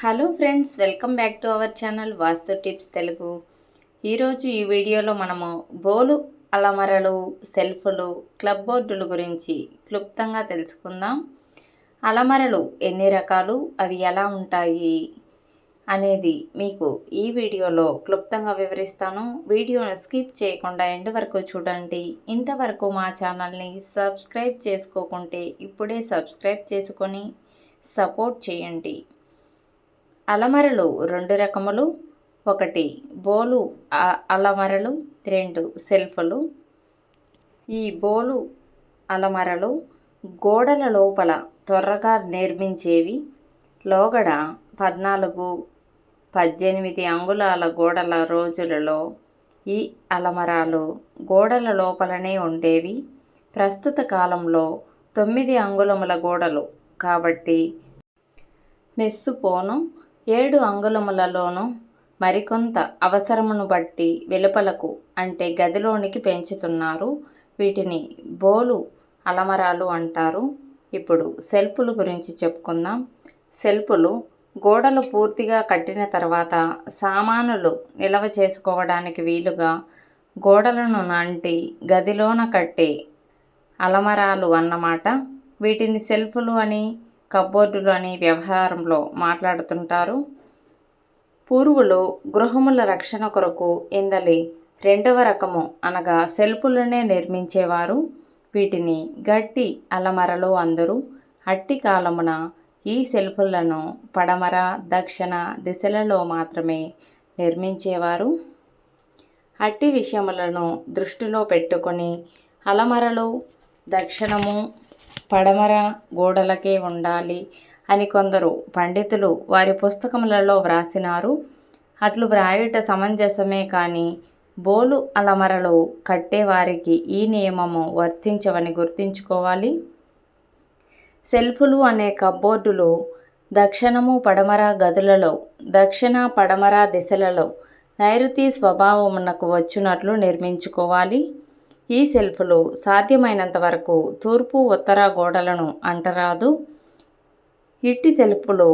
Hello friends, welcome back to our channel vastu tips Telugu. ఈరోజు ఈ వీడియోలో మనము బోలు అలమరలు, సెల్ఫ్లు, క్లబ్ బోర్డుల గురించి క్లుప్తంగా తెలుసుకుందాం. అలమరలు ఎన్ని రకాలు, అవి ఎలా ఉంటాయి అనేది మీకు ఈ వీడియోలో క్లుప్తంగా వివరిస్తాను. వీడియోను స్కిప్ చేయకుండా ఎండ్ వరకు చూడండి. ఇంతవరకు మా ఛానల్ని సబ్స్క్రైబ్ చేసుకోకుంటే ఇప్పుడే సబ్స్క్రైబ్ చేసుకొని సపోర్ట్ చేయండి. అలమరలు రెండు రకములు. ఒకటి బోలు అలమరలు, రెండు సెల్ఫ్లు. ఈ బోలు అలమరలు గోడల లోపల త్వరగా నిర్మించేవి. లోగడ 14-18 అంగుళాల గోడల రోజులలో ఈ అలమరాలు గోడల లోపలనే ఉండేవి. ప్రస్తుత కాలంలో 9 అంగుళముల గోడలు కాబట్టి మెస్సుపోను 7 అంగుళములలోనూ మరికొంత అవసరమును బట్టి వెలుపలకు అంటే గదిలోనికి పెంచుతున్నారు. వీటిని బోలు అలమరాలు అంటారు. ఇప్పుడు సెల్ఫ్ల గురించి చెప్పుకుందాం. సెల్ఫ్లు గోడలు పూర్తిగా కట్టిన తర్వాత సామానులు నిల్వ చేసుకోవడానికి వీలుగా గోడలను నంటి గదిలోన కట్టే అలమరాలు అన్నమాట. వీటిని సెల్ఫ్లు అని, కబోర్డులు అని వ్యవహారంలో మాట్లాడుతుంటారు. పూర్వులు గృహముల రక్షణ కొరకు ఇందలి రెండవ రకము అనగా సెల్ఫ్లనే నిర్మించేవారు. వీటిని గట్టి అలమరలు అందరు. అట్టి కాలమున ఈ సెల్ఫ్లను పడమర, దక్షిణ దిశలలో మాత్రమే నిర్మించేవారు. అట్టి విషయములను దృష్టిలో పెట్టుకొని అలమరలు దక్షిణము, పడమర గోడలకే ఉండాలి అని కొందరు పండితులు వారి పుస్తకములలో వ్రాసినారు. అట్లు వ్రాయుట సమంజసమే, కానీ బోలు అలమరలు కట్టేవారికి ఈ నియమము వర్తించవని గుర్తుంచుకోవాలి. సెల్ఫ్లు అనే కబోర్డులు దక్షిణము, పడమర గదులలో దక్షిణ, పడమర దిశలలో నైరుతి స్వభావమునకు వచ్చినట్లు నిర్మించుకోవాలి. ఈ సెల్ఫ్లు సాధ్యమైనంత వరకు తూర్పు, ఉత్తర గోడలను అంటరాదు. ఇట్టి సెల్ఫ్లు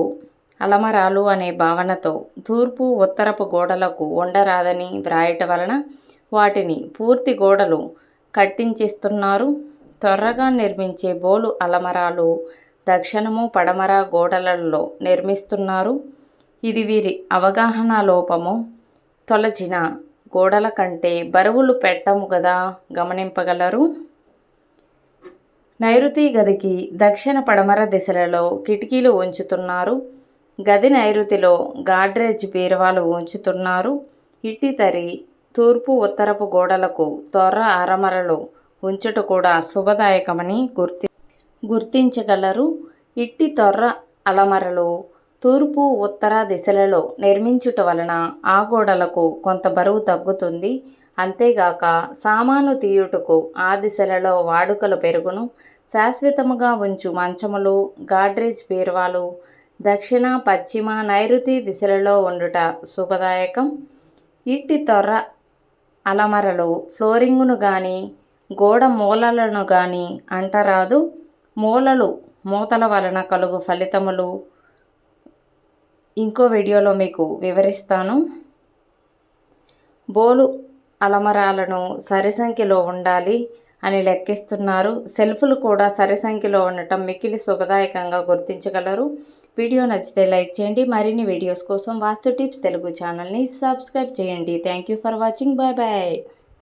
అలమరాలు అనే భావనతో తూర్పు, ఉత్తరపు గోడలకు ఉండరాదని వ్రాయట వలన వాటిని పూర్తి గోడలు కట్టించిస్తున్నారు. త్వరగా నిర్మించే బోలు అలమరాలు దక్షిణము, పడమర గోడలలో నిర్మిస్తున్నారు. ఇది వీరి అవగాహన లోపము. తొలచిన గోడల కంటే బరువులు పెట్టము గదా గమనింపగలరు. నైరుతి గదికి దక్షిణ, పడమర దిశలలో కిటికీలు ఉంచుతున్నారు. గది నైరుతిలో గాడ్రేజ్ బీరువాలు ఉంచుతున్నారు. ఇట్టి తరి తూర్పు, ఉత్తరపు గోడలకు తొర్ర అరమరలు ఉంచుట కూడా శుభదాయకమని గుర్తించగలరు. ఇట్టి తొర్ర అలమరలు తూర్పు, ఉత్తర దిశలలో నిర్మించుట వలన ఆ గోడలకు కొంత బరువు తగ్గుతుంది. అంతేగాక సామాను తీయుటకు ఆ దిశలలో వాడుకలు పెరుగును. శాశ్వతముగా ఉంచు మంచములు, గాడ్రేజ్ బీరువాలు దక్షిణ, పశ్చిమ, నైరుతి దిశలలో ఉండుట శుభదాయకం. ఇట్టి తొర్ర అలమరలు ఫ్లోరింగును గాని, గోడ మూలలను గాని అంటరాదు. మూతల వలన కలుగు ఫలితములు ఇంకో వీడియోలో మీకు వివరిస్తాను. బోలు అలమరాలను సరి సంఖ్యలో ఉండాలి అని లెక్కిస్తున్నారు. సెల్ఫ్లు కూడా సరి సంఖ్యలో ఉండటం మిక్కిలి శుభదాయకంగా గుర్తించగలరు. వీడియో నచ్చితే లైక్ చేయండి. మరిన్ని వీడియోస్ కోసం వాస్తు టిప్స్ తెలుగు ఛానల్ని సబ్స్క్రైబ్ చేయండి. Thank you for watching. Bye bye.